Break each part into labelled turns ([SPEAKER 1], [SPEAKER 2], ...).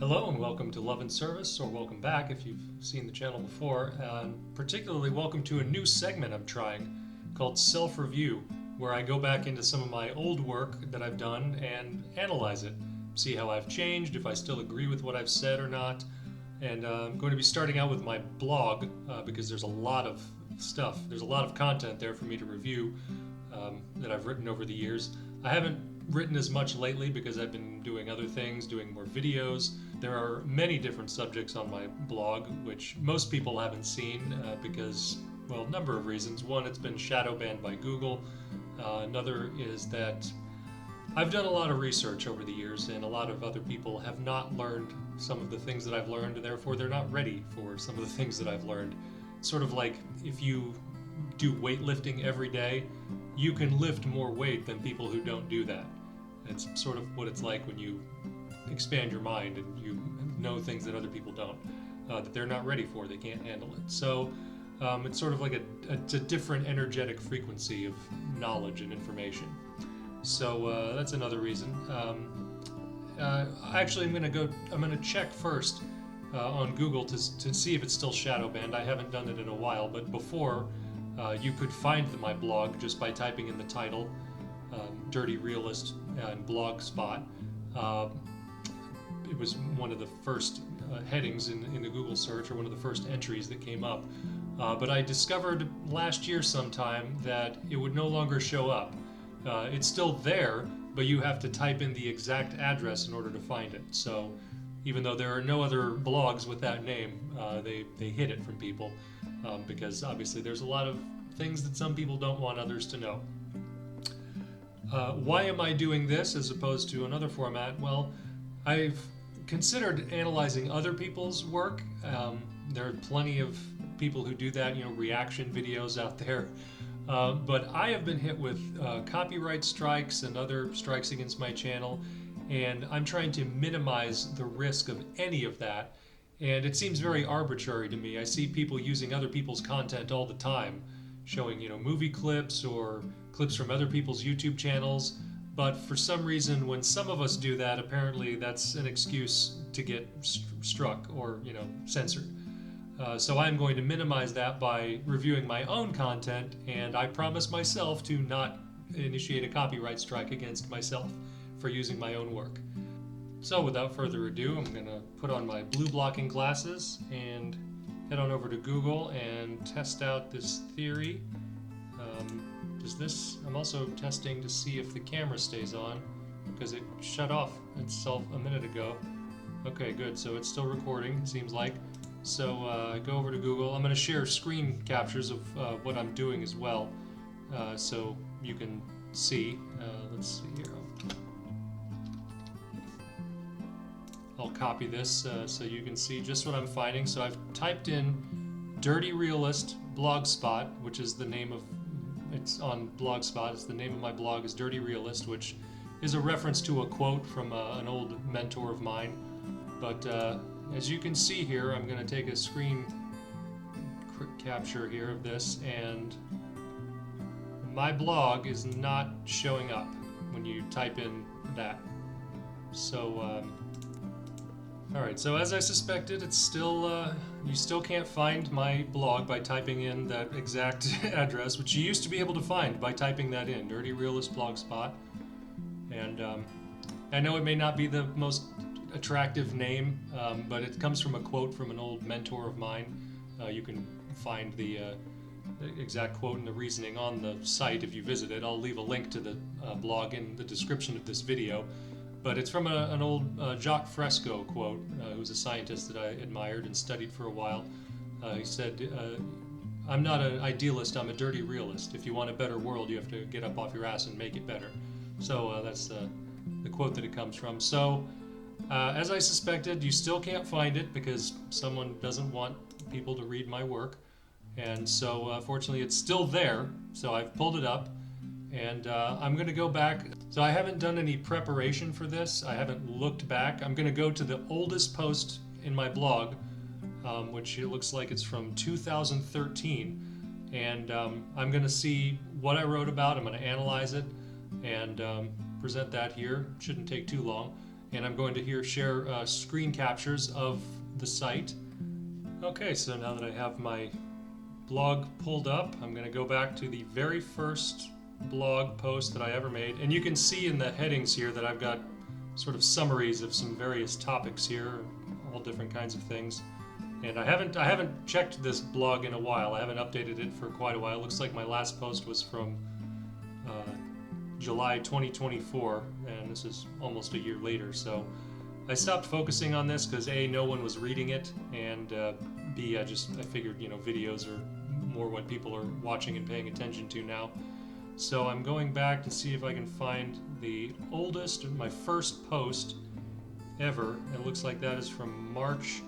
[SPEAKER 1] Hello and welcome to Love and Service, or welcome back if you've seen the channel before. Particularly welcome to a new segment I'm trying called Self-Review, where I go back into some of my old work that I've done and analyze it, see how I've changed, if I still agree with what I've said or not. And I'm going to be starting out with my blog because there's a lot of stuff, there's a lot of content there for me to review that I've written over the years. I haven't written as much lately because I've been doing other things, doing more videos. There are many different subjects on my blog, which most people haven't seen because, well, a number of reasons. One, it's been shadow banned by Google. Another is that I've done a lot of research over the years, and a lot of other people have not learned some of the things that I've learned, and therefore they're not ready for some of the things that I've learned. Sort of like if you do weightlifting every day, you can lift more weight than people who don't do that. It's sort of what it's like when you expand your mind and you know things that other people don't, that they're not ready for, they can't handle it. So it's sort of like a different energetic frequency of knowledge and information. So that's another reason. Actually, I'm gonna check first on Google to see if it's still shadow banned. I haven't done it in a while, but before you could find my blog just by typing in the title, Dirty Realist and Blogspot. It was one of the first headings in the Google search, or one of the first entries that came up. But I discovered last year sometime that it would no longer show up. It's still there, but you have to type in the exact address in order to find it. So even though there are no other blogs with that name, they hid it from people because obviously there's a lot of things that some people don't want others to know. Why am I doing this as opposed to another format? Well, I've considered analyzing other people's work. There are plenty of people who do that, reaction videos out there. But I have been hit with copyright strikes and other strikes against my channel, and I'm trying to minimize the risk of any of that. And it seems very arbitrary to me. I see people using other people's content all the time, showing movie clips or clips from other people's YouTube channels. But for some reason, when some of us do that, apparently that's an excuse to get struck or censored. So I'm going to minimize that by reviewing my own content, and I promise myself to not initiate a copyright strike against myself for using my own work. So without further ado, I'm going to put on my blue blocking glasses and head on over to Google and test out this theory. I'm also testing to see if the camera stays on, because it shut off itself a minute ago. Okay, good, so it's still recording, it seems like. So I go over to Google. I'm going to share screen captures of what I'm doing as well, so you can see. Let's see here. I'll copy this so you can see just what I'm finding. So I've typed in Dirty Realist Blogspot, which is the name of, it's on Blogspot. It's the name of my blog is Dirty Realist, which is a reference to a quote from an old mentor of mine. But as you can see here, I'm going to take a screen capture here of this, and my blog is not showing up when you type in that. So alright, so as I suspected, it's still, you still can't find my blog by typing in that exact address, which you used to be able to find by typing that in, Dirty Realist Blogspot. And I know it may not be the most attractive name, but it comes from a quote from an old mentor of mine. You can find the exact quote and the reasoning on the site if you visit it. I'll leave a link to the blog in the description of this video. But it's from an old Jacques Fresco quote, who's a scientist that I admired and studied for a while. He said, I'm not an idealist, I'm a dirty realist. If you want a better world, you have to get up off your ass and make it better. So that's the quote that it comes from. So as I suspected, you still can't find it because someone doesn't want people to read my work. And so fortunately it's still there, so I've pulled it up. And I'm going to go back. So I haven't done any preparation for this. I haven't looked back. I'm going to go to the oldest post in my blog, which it looks like it's from 2013. And I'm going to see what I wrote about. I'm going to analyze it and present that here. Shouldn't take too long. and I'm going to here share screen captures of the site. Okay, so now that I have my blog pulled up, I'm going to go back to the very first blog post that I ever made, and you can see in the headings here that I've got sort of summaries of some various topics here, all different kinds of things. And I haven't checked this blog in a while. I haven't updated it for quite a while. It looks like my last post was from July 2024, and this is almost a year later. So I stopped focusing on this because A, no one was reading it, and B, I figured, videos are more what people are watching and paying attention to now. So I'm going back to see if I can find the oldest, my first post ever. It looks like that is from March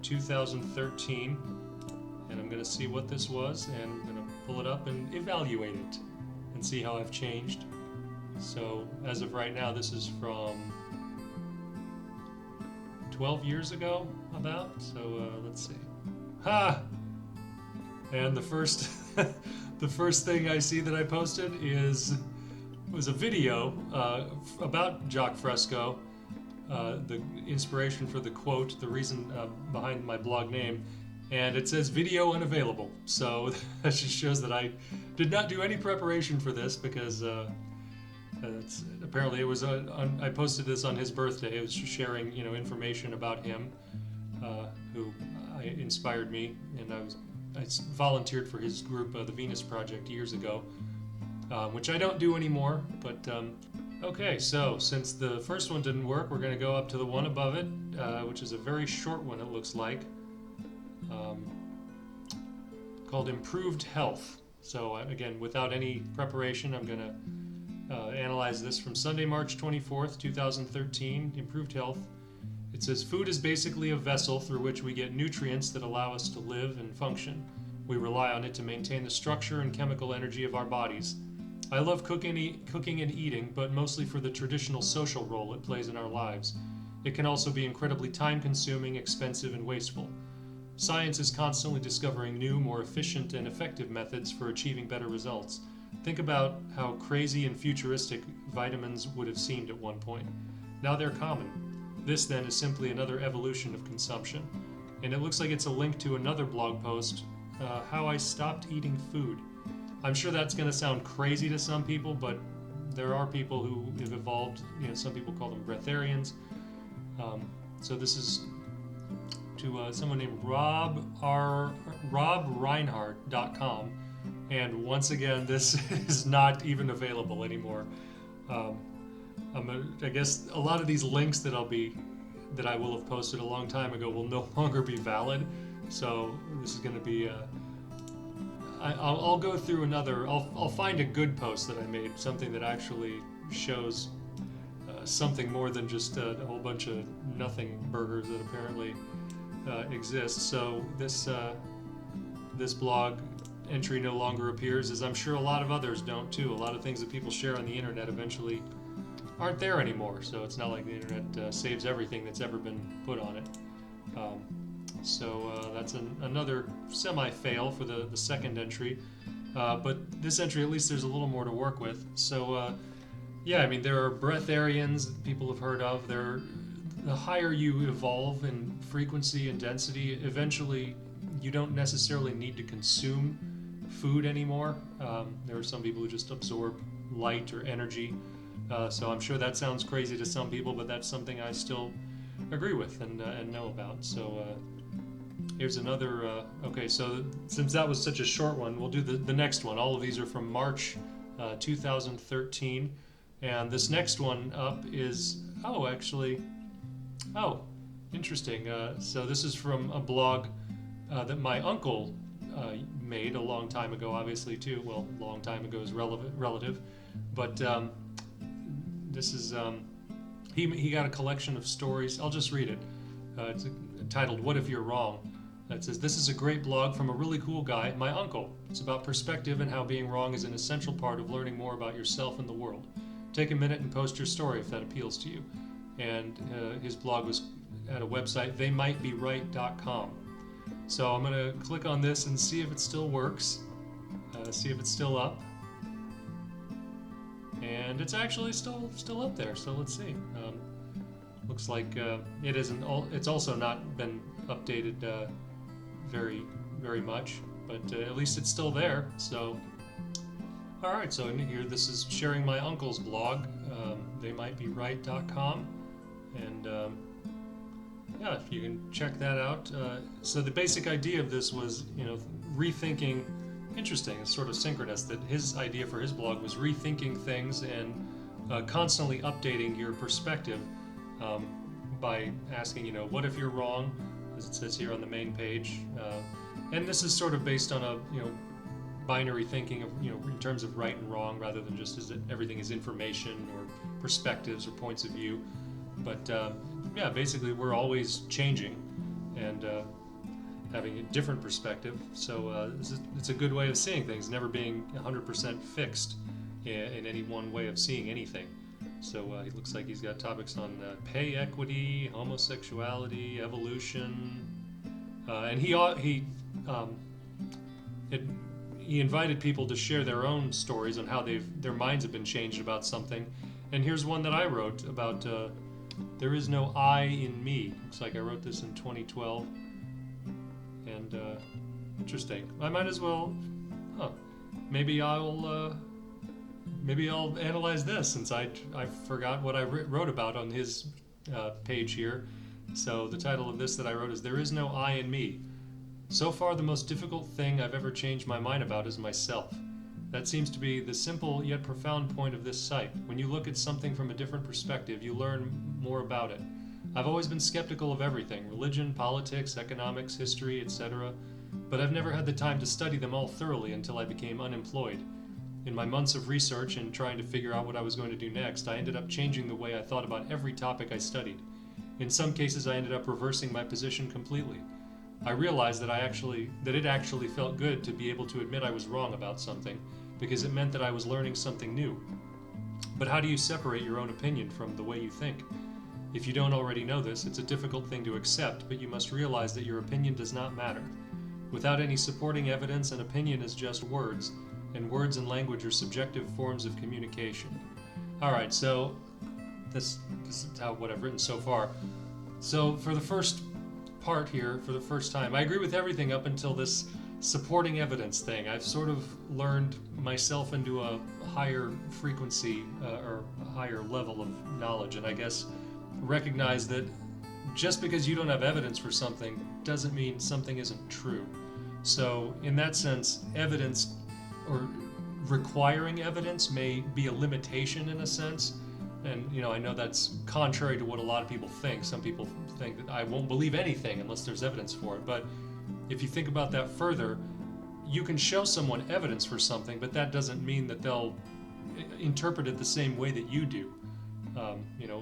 [SPEAKER 1] 2013, and I'm going to see what this was, and I'm going to pull it up and evaluate it and see how I've changed. So as of right now, this is from 12 years ago, about. So let's see. Ha! And the first the first thing I see that I posted was a video about Jacques Fresco, the inspiration for the quote, the reason behind my blog name, and it says video unavailable. So that just shows that I did not do any preparation for this, because apparently it was I posted this on his birthday. It was just sharing information about him, who inspired me, and I volunteered for his group, the Venus Project, years ago, which I don't do anymore. But okay, so since the first one didn't work, we're going to go up to the one above it, which is a very short one, it looks like, called Improved Health. So again, without any preparation, I'm going to analyze this from Sunday, March 24th, 2013, Improved Health. It says, food is basically a vessel through which we get nutrients that allow us to live and function. We rely on it to maintain the structure and chemical energy of our bodies. I love cooking and eating, but mostly for the traditional social role it plays in our lives. It can also be incredibly time-consuming, expensive, and wasteful. Science is constantly discovering new, more efficient and effective methods for achieving better results. Think about how crazy and futuristic vitamins would have seemed at one point. Now they're common. This then is simply another evolution of consumption. And it looks like it's a link to another blog post, How I Stopped Eating Food. I'm sure that's going to sound crazy to some people, but there are people who have evolved, some people call them breatharians. So this is to someone named RobReinhardt.com. And once again, this is not even available anymore. I guess a lot of these links that I will have posted a long time ago will no longer be valid. So this is going to be. I'll go through another. I'll find a good post that I made, something that actually shows something more than just a whole bunch of nothing burgers that apparently exist. So this blog entry no longer appears, as I'm sure a lot of others don't too. A lot of things that people share on the internet eventually aren't there anymore, so it's not like the internet saves everything that's ever been put on it. So that's another semi-fail for the second entry, but this entry, at least there's a little more to work with. So yeah, I mean, there are breatharians that people have heard of. The higher you evolve in frequency and density, eventually you don't necessarily need to consume food anymore. There are some people who just absorb light or energy. So I'm sure that sounds crazy to some people, but that's something I still agree with and know about. So here's another. Okay, so since that was such a short one, we'll do the next one. All of these are from March 2013. And this next one up is, interesting. So this is from a blog that my uncle made a long time ago, obviously too. Well, long time ago is relative, but this is he got a collection of stories. I'll just read it. It's titled "What If You're Wrong." It says, "This is a great blog from a really cool guy, my uncle. It's about perspective and how being wrong is an essential part of learning more about yourself and the world. Take a minute and post your story if that appeals to you." And his blog was at a website, theymightberight.com. So I'm going to click on this and see if it still works, see if it's still up. And it's actually still up there, so let's see. looks like it isn't. It's also not been updated very much, but at least it's still there. So, all right. So in here, this is sharing my uncle's blog, theymightberight.com, and yeah, if you can check that out. So the basic idea of this was, rethinking. Interesting. It's sort of synchronous that his idea for his blog was rethinking things and constantly updating your perspective by asking, what if you're wrong, as it says here on the main page. And this is sort of based on a, binary thinking of, in terms of right and wrong, rather than just as everything is information or perspectives or points of view. But yeah, basically we're always changing and having a different perspective. So it's a good way of seeing things, never being 100% fixed in any one way of seeing anything. So it looks like he's got topics on pay equity, homosexuality, evolution, and he invited people to share their own stories on how their minds have been changed about something. And here's one that I wrote about there is no I in me. Looks like I wrote this in 2012. And interesting. I might as well. Maybe I'll analyze this, since I forgot what I wrote about on his page here. So the title of this that I wrote is "There is no I in me. So far, the most difficult thing I've ever changed my mind about is myself. That seems to be the simple yet profound point of this site. When you look at something from a different perspective, you learn more about it. I've always been skeptical of everything: religion, politics, economics, history, etc. But I've never had the time to study them all thoroughly until I became unemployed. In my months of research and trying to figure out what I was going to do next, I ended up changing the way I thought about every topic I studied. In some cases, I ended up reversing my position completely. I realized that it actually felt good to be able to admit I was wrong about something, because it meant that I was learning something new. But how do you separate your own opinion from the way you think? If you don't already know this, it's a difficult thing to accept, but you must realize that your opinion does not matter. Without any supporting evidence, an opinion is just words, and words and language are subjective forms of communication. All right, so this is what I've written so far. So for the first part here, for the first time, I agree with everything up until this supporting evidence thing. I've sort of learned myself into a higher frequency or a higher level of knowledge, and I guess recognize that just because you don't have evidence for something doesn't mean something isn't true. So in that sense, evidence or requiring evidence may be a limitation in a sense. And I know that's contrary to what a lot of people think. Some people think that I won't believe anything unless there's evidence for it. But if you think about that further, you can show someone evidence for something, but that doesn't mean that they'll interpret it the same way that you do.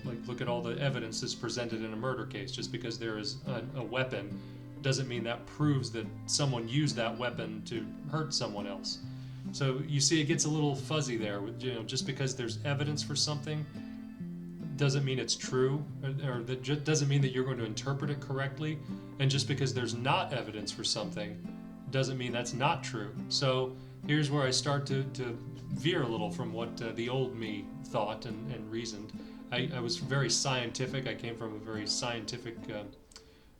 [SPEAKER 1] Like look at all the evidence that's presented in a murder case. Just because there is a weapon doesn't mean that proves that someone used that weapon to hurt someone else. So you see, it gets a little fuzzy there. Just because there's evidence for something doesn't mean it's true, or that doesn't mean that you're going to interpret it correctly. And just because there's not evidence for something doesn't mean that's not true. So here's where I start to veer a little from what the old me thought and reasoned. I was very scientific. I came from a very scientific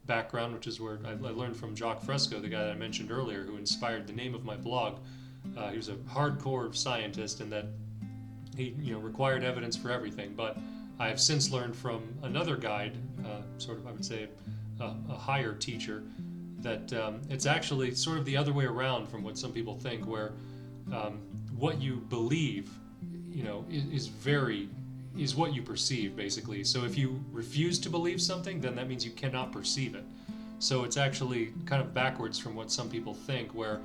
[SPEAKER 1] background, which is where I learned from Jacques Fresco, the guy that I mentioned earlier, who inspired the name of my blog. He was a hardcore scientist in that he required evidence for everything. But I have since learned from another guide, sort of I would say a higher teacher, that it's actually sort of the other way around from what some people think, where what you believe is what you perceive, basically. So if you refuse to believe something, then that means you cannot perceive it. So it's actually kind of backwards from what some people think, where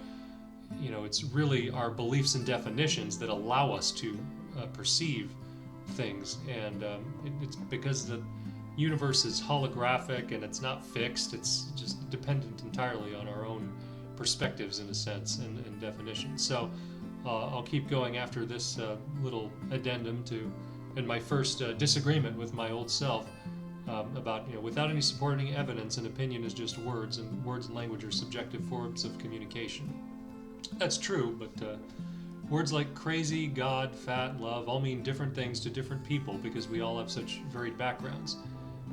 [SPEAKER 1] it's really our beliefs and definitions that allow us to perceive things. And it's because the universe is holographic and it's not fixed. It's just dependent entirely on our own perspectives, in a sense, and definitions. So I'll keep going after this little addendum and my first disagreement with my old self about, without any supporting evidence, an opinion is just words, and words and language are subjective forms of communication. That's true, but words like crazy, God, fat, love all mean different things to different people, because we all have such varied backgrounds.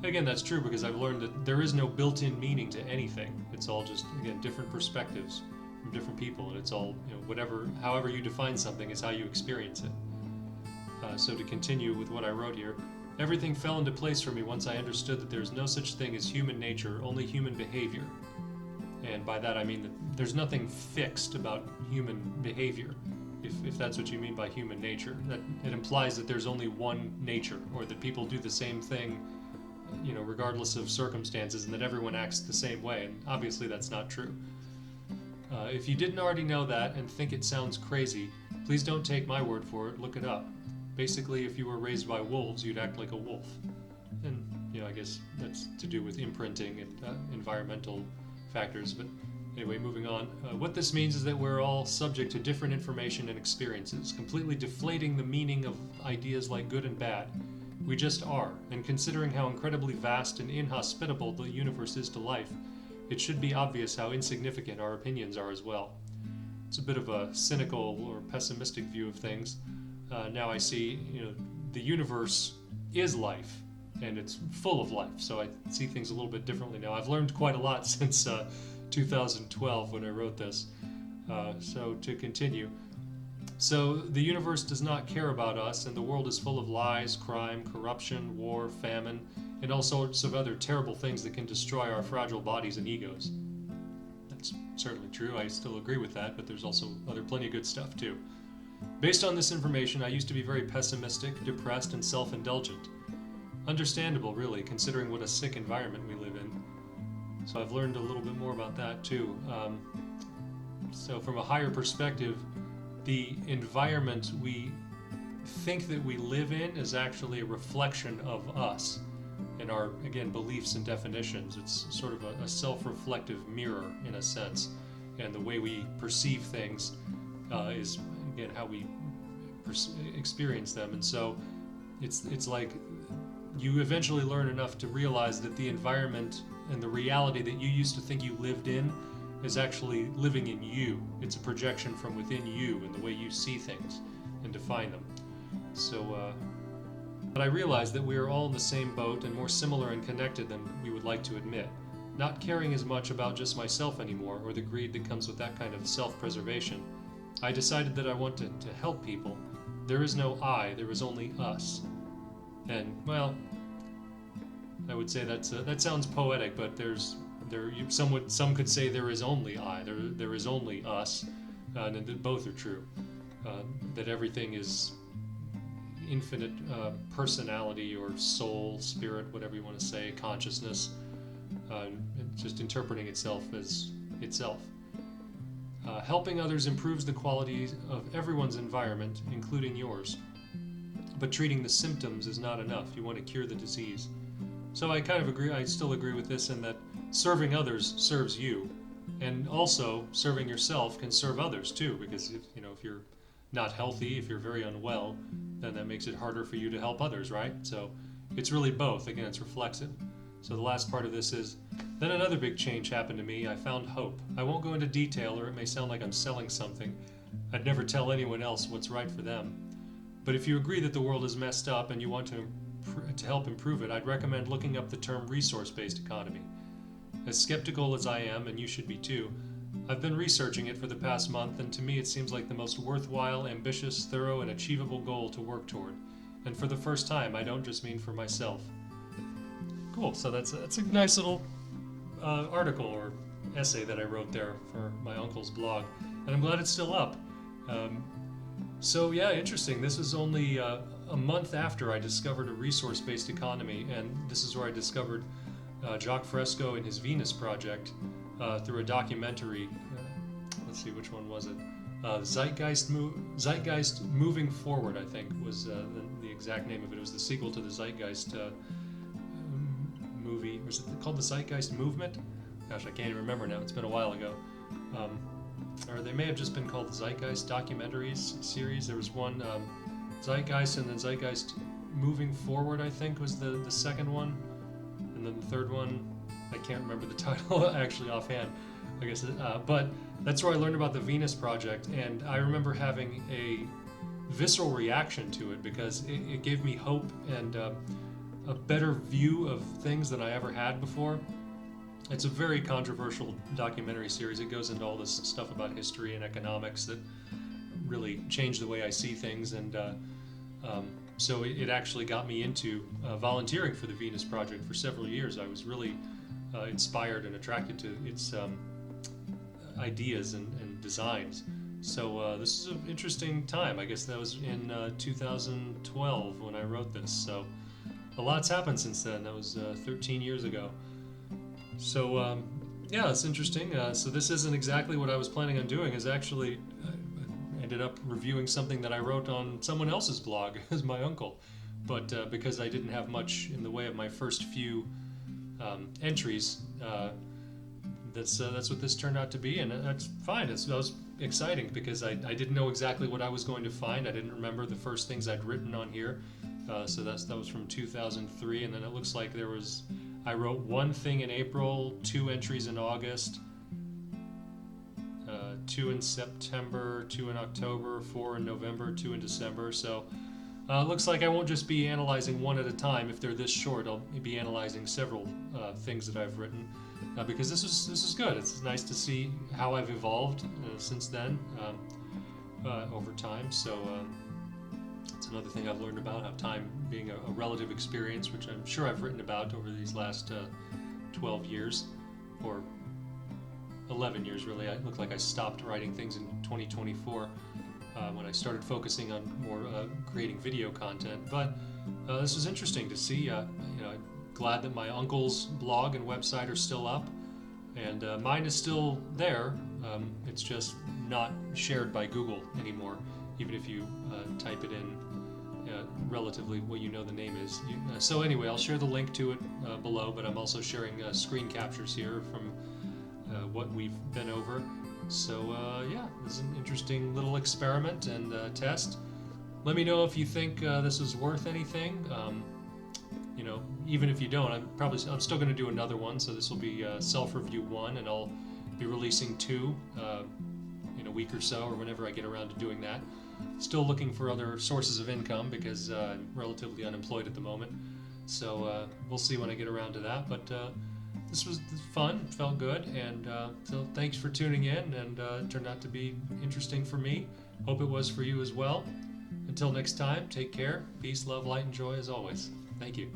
[SPEAKER 1] Again, that's true because I've learned that there is no built-in meaning to anything. It's all just, again, different perspectives from different people, and it's all, whatever, however you define something is how you experience it. So to continue with what I wrote here, everything fell into place for me once I understood that there's no such thing as human nature, only human behavior. And by that I mean that there's nothing fixed about human behavior, if that's what you mean by human nature. That it implies that there's only one nature, or that people do the same thing, regardless of circumstances, and that everyone acts the same way. And obviously that's not true. If you didn't already know that and think it sounds crazy, please don't take my word for it, look it up. Basically, if you were raised by wolves, you'd act like a wolf. And, I guess that's to do with imprinting and environmental factors. But anyway, moving on. What this means is that we're all subject to different information and experiences, completely deflating the meaning of ideas like good and bad. We just are, and considering how incredibly vast and inhospitable the universe is to life, it should be obvious how insignificant our opinions are as well. It's a bit of a cynical or pessimistic view of things. Now I see, the universe is life, and it's full of life, so I see things a little bit differently now. I've learned quite a lot since 2012 when I wrote this. So to continue. So the universe does not care about us, and the world is full of lies, crime, corruption, war, famine, and all sorts of other terrible things that can destroy our fragile bodies and egos. That's certainly true. I still agree with that, but there's also plenty of good stuff too. Based on this information, I used to be very pessimistic, depressed, and self-indulgent. Understandable, really, considering what a sick environment we live in. So I've learned a little bit more about that too. So from a higher perspective, the environment we think that we live in is actually a reflection of us and our, again, beliefs and definitions. It's sort of a self-reflective mirror in a sense, and the way we perceive things is, again, how we experience them. And so it's like you eventually learn enough to realize that the environment and the reality that you used to think you lived in is actually living in you. It's a projection from within you and the way you see things and define them. So, but I realized that we are all in the same boat and more similar and connected than we would like to admit. Not caring as much about just myself anymore, or the greed that comes with that kind of self-preservation, I decided that I wanted to help people. There is no I, there is only us. And, well, I would say that sounds poetic, but some could say there is only I, there is only us, and that both are true. That everything is infinite personality or soul, spirit, whatever you want to say, consciousness, just interpreting itself as itself. Helping others improves the quality of everyone's environment, including yours. But treating the symptoms is not enough. You want to cure the disease. So I kind of agree, I still agree with this in that serving others serves you. And also, serving yourself can serve others too, because if you're not healthy, if you're very unwell, then that makes it harder for you to help others, right? So it's really both. Again, it's reflexive. So the last part of this is, then another big change happened to me. I found hope. I won't go into detail, or it may sound like I'm selling something. I'd never tell anyone else what's right for them. But if you agree that the world is messed up and you want to help improve it, I'd recommend looking up the term resource-based economy. As skeptical as I am, and you should be too, I've been researching it for the past month, and to me it seems like the most worthwhile, ambitious, thorough, and achievable goal to work toward. And for the first time, I don't just mean for myself. Cool, so that's a nice little article or essay that I wrote there for my uncle's blog, and I'm glad it's still up. So yeah, interesting. This is only a month after I discovered a resource-based economy, and this is where I discovered Jacques Fresco and his Venus project through a documentary. Let's see, which one was it? Zeitgeist Moving Forward, I think, was the exact name of it. It was the sequel to the Zeitgeist movie. Was it called the Zeitgeist Movement? Gosh, I can't even remember now. It's been a while ago. Or they may have just been called the Zeitgeist Documentaries series. There was one, Zeitgeist, and then Zeitgeist Moving Forward, I think, was the second one. And then the third one, I can't remember the title actually offhand, I guess. But that's where I learned about the Venus Project, and I remember having a visceral reaction to it because it gave me hope, and a better view of things than I ever had before. It's a very controversial documentary series. It goes into all this stuff about history and economics that really changed the way I see things, and so it actually got me into volunteering for the Venus Project for several years. I was really inspired and attracted to its ideas and designs. So this is an interesting time. I guess that was in 2012 when I wrote this. So a lot's happened since then. That was 13 years ago. So yeah, it's interesting. So this isn't exactly what I was planning on doing. Is actually ended up reviewing something that I wrote on someone else's blog as my uncle, but because I didn't have much in the way of my first few entries, that's what this turned out to be, and that's fine. That was exciting because I didn't know exactly what I was going to find. I didn't remember the first things I'd written on here, so that was from 2003, and then it looks like I wrote one thing in April, 2 entries in August, 2 in September, 2 in October, 4 in November, 2 in December. So it looks like I won't just be analyzing one at a time. If they're this short, I'll be analyzing several things that I've written because this is good. It's nice to see how I've evolved since then over time. So it's another thing I've learned about how time being a relative experience, which I'm sure I've written about over these last 12 years or 11 years really. It looked like I stopped writing things in 2024 when I started focusing on more creating video content. But this was interesting to see. I'm glad that my uncle's blog and website are still up, and mine is still there. It's just not shared by Google anymore, even if you type it in relatively what the name is. So anyway, I'll share the link to it below, but I'm also sharing screen captures here from what we've been over. So yeah, this is an interesting little experiment and test. Let me know if you think this is worth anything. Even if you don't, I'm still going to do another one. So this will be self-review 1, and I'll be releasing 2 in a week or so, or whenever I get around to doing that. Still looking for other sources of income because I'm relatively unemployed at the moment. So we'll see when I get around to that. But this was fun, felt good, and so thanks for tuning in, and it turned out to be interesting for me. Hope it was for you as well. Until next time, take care. Peace, love, light, and joy as always. Thank you.